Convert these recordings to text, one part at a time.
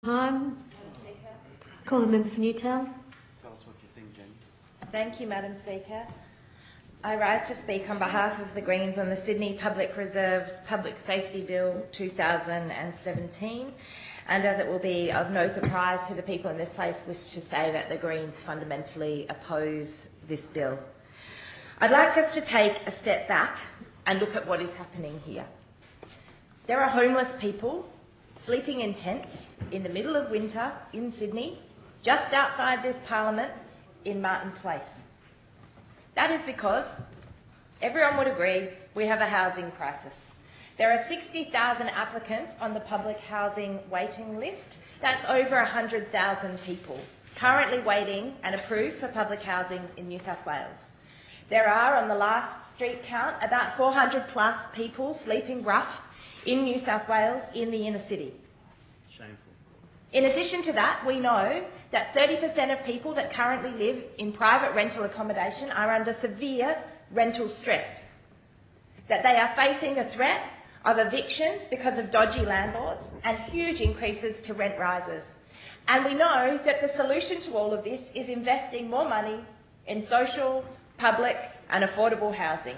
Call the member for Newtown. Tell us what you think, Jenny. Thank you, Madam Speaker. I rise to speak on behalf of the Greens on the Sydney Public Reserves Public Safety Bill 2017, and as it will be of no surprise to the people in this place, wish to say that the Greens fundamentally oppose this bill. I'd like us to take a step back and look at what is happening here. There are homeless people sleeping in tents in the middle of winter in Sydney, just outside this Parliament in Martin Place. That is because everyone would agree we have a housing crisis. There are 60,000 applicants on the public housing waiting list. That's over 100,000 people currently waiting and approved for public housing in New South Wales. There are, on the last street count, about 400 plus people sleeping rough in New South Wales in the inner city. Shameful. In addition to that, we know that 30% of people that currently live in private rental accommodation are under severe rental stress, that they are facing the threat of evictions because of dodgy landlords and huge increases to rent rises. And we know that the solution to all of this is investing more money in social, public and affordable housing.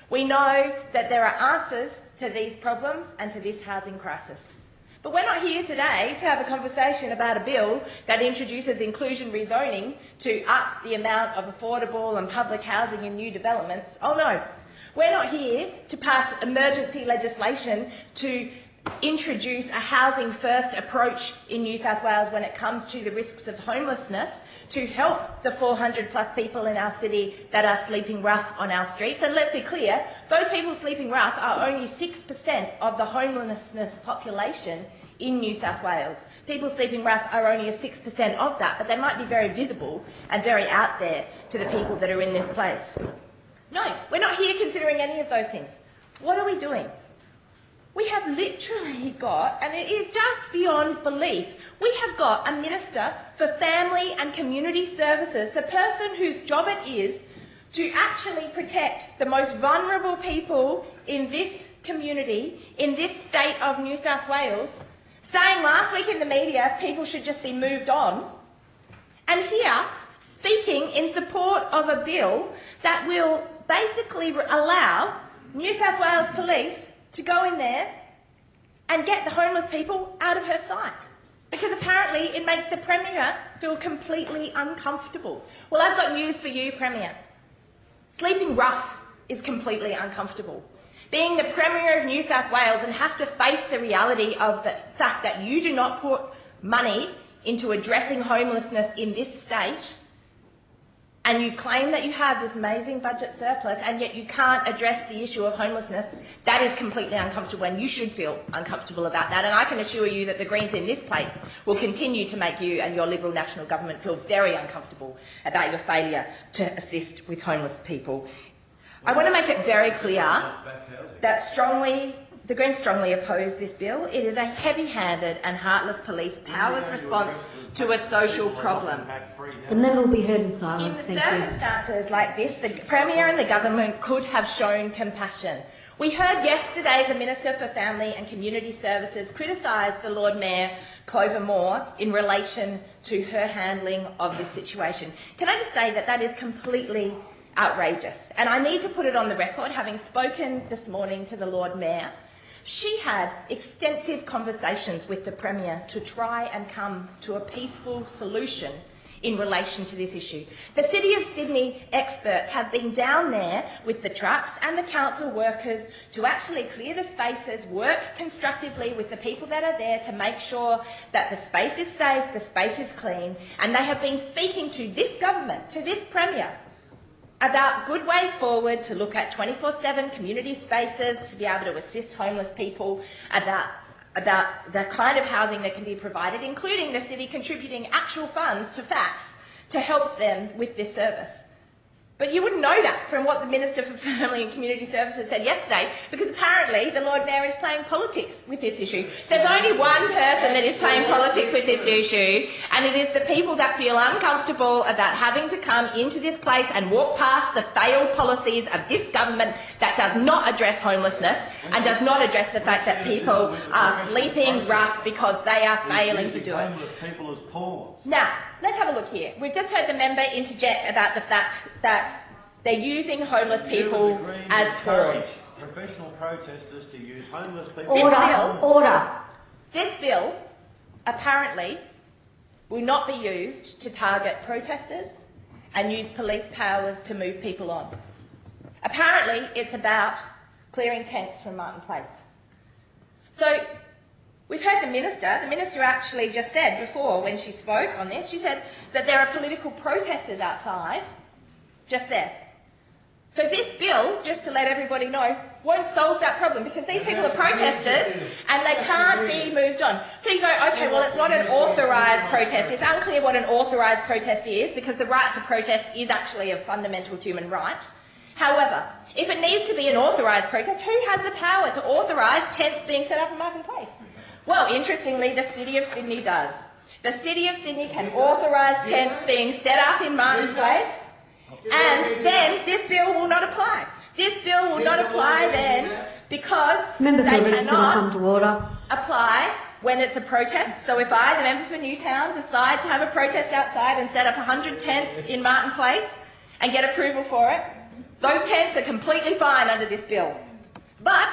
We know that there are answers to these problems and to this housing crisis. But we're not here today to have a conversation about a bill that introduces inclusionary zoning to up the amount of affordable and public housing in new developments. Oh no, we're not here to pass emergency legislation to introduce a housing first approach in New South Wales when it comes to the risks of homelessness, to help the 400 plus people in our city that are sleeping rough on our streets. And let's be clear, those people sleeping rough are only 6% of the homelessness population in New South Wales. People sleeping rough are only 6% of that, but they might be very visible and very out there to the people that are in this place. No, we're not here considering any of those things. What are we doing? We have literally got, and it is just beyond belief, we have got a Minister for Family and Community Services, the person whose job it is to actually protect the most vulnerable people in this community, in this state of New South Wales, saying last week in the media people should just be moved on, and here speaking in support of a bill that will basically allow New South Wales Police to go in there and get the homeless people out of her sight, because apparently it makes the Premier feel completely uncomfortable. Well, I've got news for you, Premier. Sleeping rough is completely uncomfortable. Being the Premier of New South Wales and have to face the reality of the fact that you do not put money into addressing homelessness in this state, and you claim that you have this amazing budget surplus and yet you can't address the issue of homelessness, that is completely uncomfortable, and you should feel uncomfortable about that. And I can assure you that the Greens in this place will continue to make you and your Liberal National Government feel very uncomfortable about your failure to assist with homeless people. I want to make it very clear that the Greens strongly oppose this bill. It is a heavy-handed and heartless police powers response to a social problem. The member will be heard in silence. In circumstances like this, the Premier and the government could have shown compassion. We heard yesterday the Minister for Family and Community Services criticise the Lord Mayor, Clover Moore, in relation to her handling of this situation. Can I just say that that is completely outrageous? And I need to put it on the record, having spoken this morning to the Lord Mayor. She had extensive conversations with the Premier to try and come to a peaceful solution in relation to this issue. The City of Sydney experts have been down there with the trucks and the council workers to actually clear the spaces, work constructively with the people that are there to make sure that the space is safe, the space is clean, and they have been speaking to this government, to this Premier, about good ways forward to look at 24/7 community spaces to be able to assist homeless people, about the kind of housing that can be provided, including the city contributing actual funds to FACS to help them with this service. But you wouldn't know that from what the Minister for Family and Community Services said yesterday, because apparently the Lord Mayor is playing politics with this issue. There's only one person that is playing politics with this issue, And it is the people that feel uncomfortable about having to come into this place and walk past the failed policies of this government that does not address homelessness and does not address the fact that people are sleeping rough because they are failing to do it. People as pawns. Now, let's have a look here. We've just heard the member interject about the fact that they're using homeless people as pawns. Professional protesters to use homeless people. Order. This bill apparently will not be used to target protesters and use police powers to move people on. Apparently, it's about clearing tents from Martin Place. So, we've heard the Minister actually just said before when she spoke on this, she said that there are political protesters outside, just there. So this bill, just to let everybody know, won't solve that problem because these people are protesters and they can't be moved on. So you go, okay, well, it's not an authorised protest. It's unclear what an authorised protest is because the right to protest is actually a fundamental human right. However, if it needs to be an authorised protest, who has the power to authorise tents being set up in Martin Place? Well, interestingly, the City of Sydney does. The City of Sydney can authorise tents being set up in Martin Place. And then this bill will not apply. This bill will not apply then because they cannot apply when it's a protest. So if I, the member for Newtown, decide to have a protest outside and set up 100 tents in Martin Place and get approval for it, those tents are completely fine under this bill. But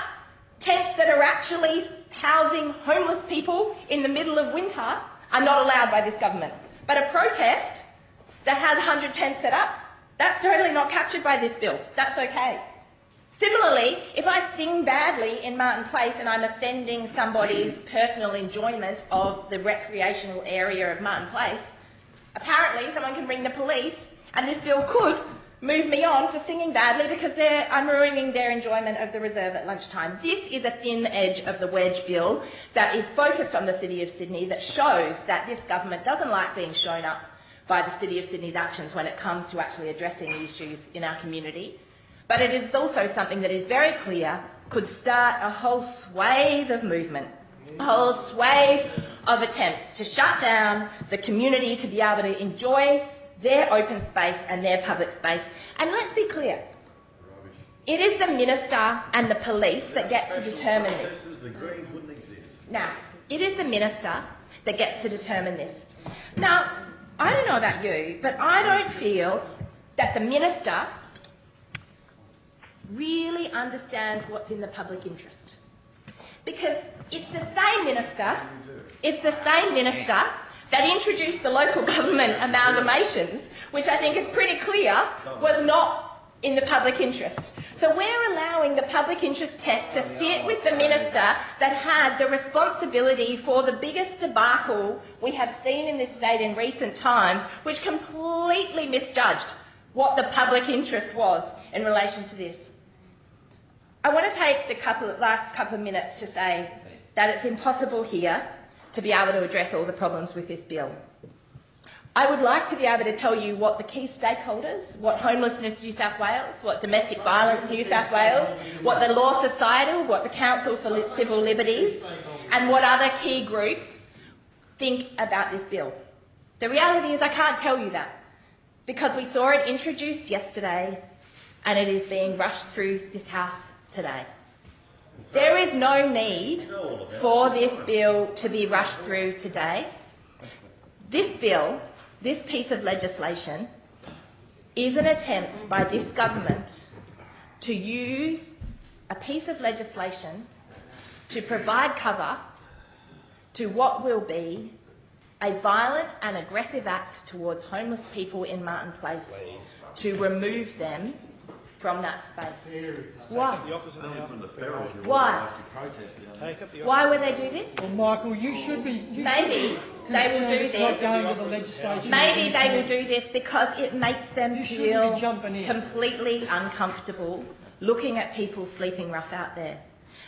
tents that are actually housing homeless people in the middle of winter are not allowed by this government. But a protest that has 100 tents set up, that's totally not captured by this bill. That's okay. Similarly, if I sing badly in Martin Place and I'm offending somebody's personal enjoyment of the recreational area of Martin Place, apparently someone can ring the police and this bill could move me on for singing badly because I'm ruining their enjoyment of the reserve at lunchtime. This is a thin edge of the wedge bill that is focused on the City of Sydney that shows that this government doesn't like being shown up by the City of Sydney's actions when it comes to actually addressing the issues in our community. But it is also something that is very clear could start a whole swathe of movement, a whole swathe of attempts to shut down the community to be able to enjoy their open space and their public space. And let's be clear, it is the Minister and the police that get to determine this. The Greens wouldn't exist. Now, it is the Minister that gets to determine this. Now, I don't know about you, but I don't feel that the Minister really understands what's in the public interest. Because it's the same Minister that introduced the local government amalgamations, which I think is pretty clear was not in the public interest. So we're allowing the public interest test to sit with the Minister that had the responsibility for the biggest debacle we have seen in this state in recent times, which completely misjudged what the public interest was in relation to this. I want to take the last couple of minutes to say that it's impossible here to be able to address all the problems with this bill. I would like to be able to tell you what the key stakeholders, what Homelessness New South Wales, what Domestic Violence New South Wales, what the Law Society, what the Council for Civil Liberties, and what other key groups think about this bill. The reality is I can't tell you that because we saw it introduced yesterday and it is being rushed through this House today. There is no need for this bill to be rushed through today. This bill, this piece of legislation, is an attempt by this government to use a piece of legislation to provide cover to what will be a violent and aggressive act towards homeless people in Martin Place to remove them from that space. Why? Why? Why would they do this? Well, Michael, you should be... Maybe they will do this. Maybe they will do this because it makes them feel completely uncomfortable looking at people sleeping rough out there.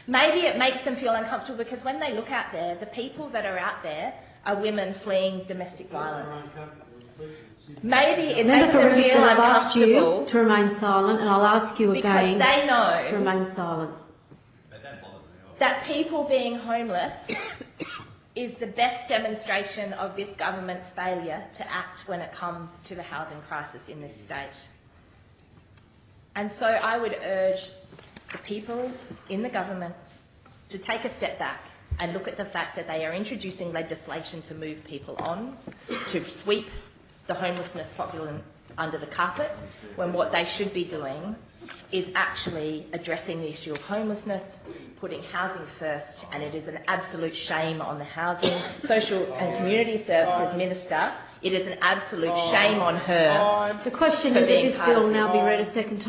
Maybe it makes them feel uncomfortable because when they look out there, the people that are out there are women fleeing domestic violence. Maybe it makes them feel I've asked you uncomfortable to remain silent, and I'll ask you again because they know to remain silent. that people being homeless is the best demonstration of this government's failure to act when it comes to the housing crisis in this state. And so I would urge the people in the government to take a step back and look at the fact that they are introducing legislation to move people on, to sweep the homelessness population under the carpet, when what they should be doing is actually addressing the issue of homelessness, putting housing first, and it is an absolute shame on the Housing, Social and Community Services Minister. It is an absolute shame on her. The question for is that being this part of bill now this. be read a second time.